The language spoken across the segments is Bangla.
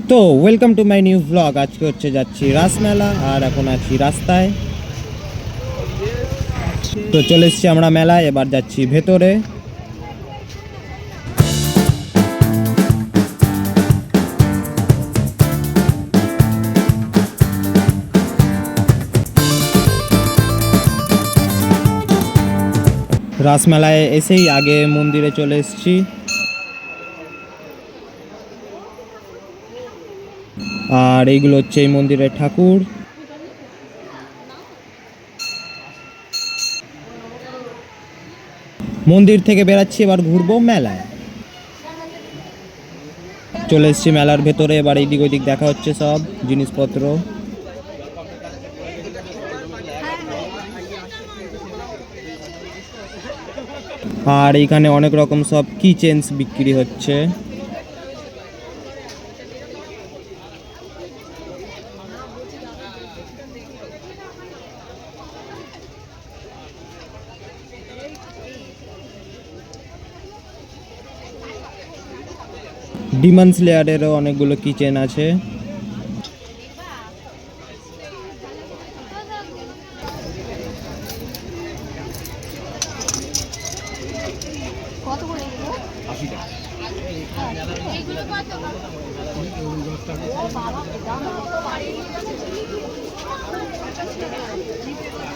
তো welcome to my new blog. আজকে হচ্ছে যাচ্ছি রাসমেলা আর এখন আছি রাস্তায়। তো চলে এসেছি আমরা মেলায়, এবার যাচ্ছি ভেতরে। রাসমেলায় এসেই আগে মন্দিরে চলে এসেছি। আর এইগুলো হচ্ছে এই মন্দিরের ঠাকুর। মন্দির থেকে বেরাচ্ছি, এবার ঘুরবো মেলায়। চলে এসেছি মেলার ভেতরে, এবার এইদিক ওইদিক দেখা হচ্ছে সব জিনিসপত্র। আর এইখানে অনেক রকম সব কি চেনস বিক্রি হচ্ছে। ডিমন স্লেয়ারেরও অনেকগুলো কিচেন আছে।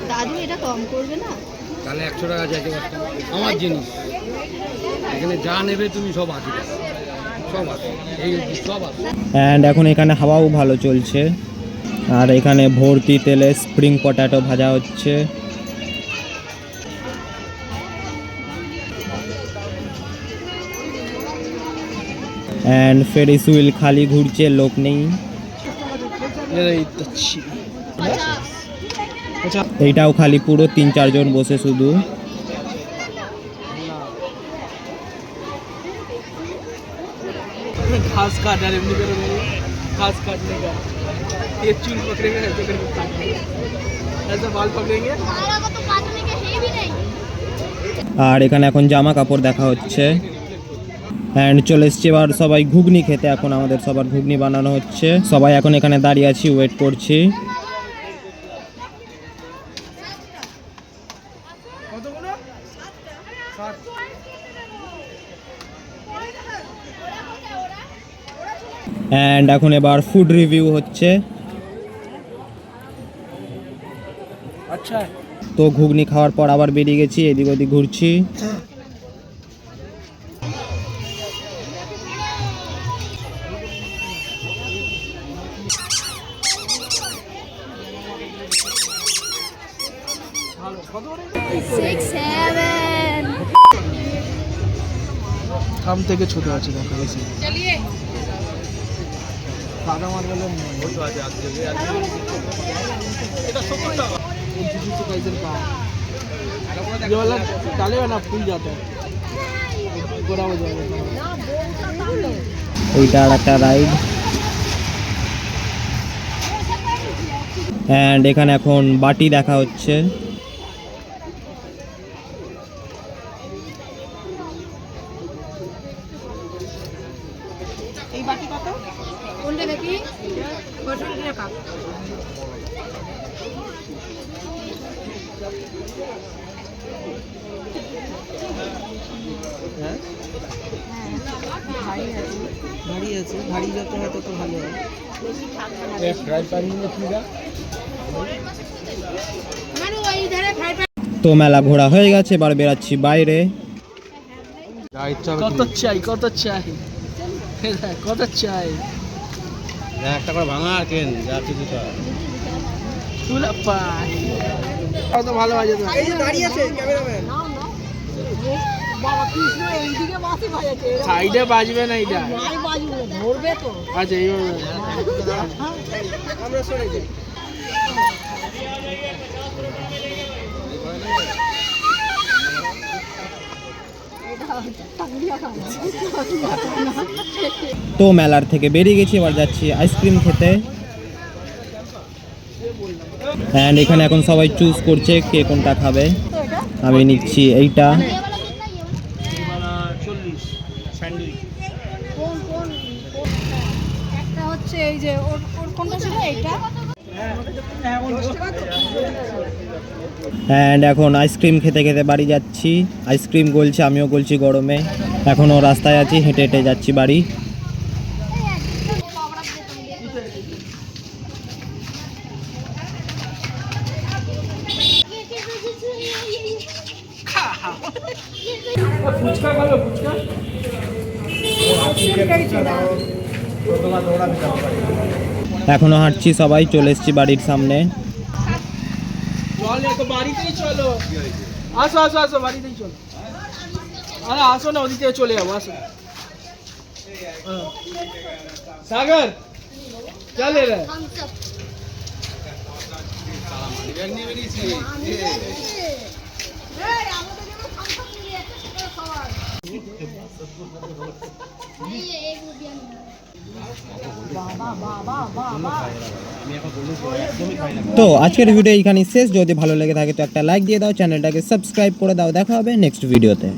দাদু এটা কম করবে না? তাহলে 100 টাকা যাইতে পারতাম। আমার জিনিস এখানে যা নেবে তুমি সব 80 টাকা, সব আছে, এই সব আছে। অ্যান্ড এখন এখানে হাওয়াও ভালো চলছে। আর এখানে ভর্তি তেলে স্প্রিং পটাটো ভাজা হচ্ছে। অ্যান্ড ফেরিস হুইল খালি ঘুরছে, লোক নেই। এইটাও খালি, পুরো 3-4 জন বসে শুধু। घास काट रहे हैं, घास काटने का ये चूल पकड़ेंगे, ऐसे करके काटेंगे, ऐसे बाल पकड़ेंगे। আর এখানে এখন জামা কাপড় দেখা হচ্ছে। অ্যান্ড চলে এসছি এবার সবাই ঘুগনি খেতে। এখন আমাদের সবার ঘুগনি বানানো হচ্ছে। সবাই এখন এখানে দাঁড়িয়ে আছি, ওয়েট করছি। অ্যান্ড এখন এবার ফুড রিভিউ হচ্ছে। अच्छा তো ঘুগনি খাওয়ার পর আবার বেরিয়ে গেছি, এদিক ওদিক ঘুরছি। থাম থেকে ছোট আছে দেখো বেশি। চলিয়ে সাদা মার বলে ওই তো আছে আজকে এটা 70 টাকা। এই জিনিসটা কাইজের का ये वाला डालेगा ना फूल जाता है, गोरा हो जाएगा। ওইটা আর একটা রাইড। অ্যান্ড এখানে এখন বাটি দেখা হচ্ছে। এই বাটি কত? কোনটা দেখি? 65 টাকা। হ্যাঁ ভারী আছে, ভারী যত হয় তত ভালো হয়। এই ফ্রাই প্যান নিয়ে কিরা মানে ওই ধারে ফ্রাই প্যান। তো মেলা ঘোরা হয়ে গেছে, এবার বেরাচ্ছি বাইরে। কত চাই, কত চাই, কত চাই? একটা করে ভাঙা কেন যা কিছু তো তুলা পাই কত ভালো বাজে তো। এই যে দাঁড়িয়ে আছে ক্যামেরাম্যান, বাবা কৃষ্ণ এইদিকে বাসি বাজাচ্ছে। সাইডে বাজবে না, এটা নাই বাজবে, ধরবে তো। আচ্ছা এইভাবে আমরা সরে যাই। তো মেলার থেকে বেরিয়ে গেছি, এবার যাচ্ছি আইসক্রিম খেতে। অ্যান্ড এখানে এখন সবাই চুজ করছে কে কোনটা খাবে। আমি নিচ্ছি এইটা। পাশে এই যে ওর ওর কোনটা ছিল এইটা অ্যান্ড এখন আইসক্রিম খেতে খেতে বাড়ি যাচ্ছি। আইসক্রিম গলছে, আমিও গলছি গরমে। এখনও রাস্তায় আছি, হেঁটে হেঁটে যাচ্ছি বাড়ি। ফুচকা খালো ফুচকা এখনও হাঁটছি, সবাই চলে এসছি বাড়ির সামনে। চলে তো বাড়িতেই চলো, আসো আসো আসো বাড়িতেই চলো। আরে আসো না, ওদিকে চলে যাবো, আসো। সাগর চলে রে তো আজকের ভিডিও এইখানে শেষ। যদি ভালো লেগে থাকে তো একটা লাইক দিয়ে দাও, চ্যানেলটাকে সাবস্ক্রাইব করে দাও। দেখা হবে নেক্সট ভিডিওতে।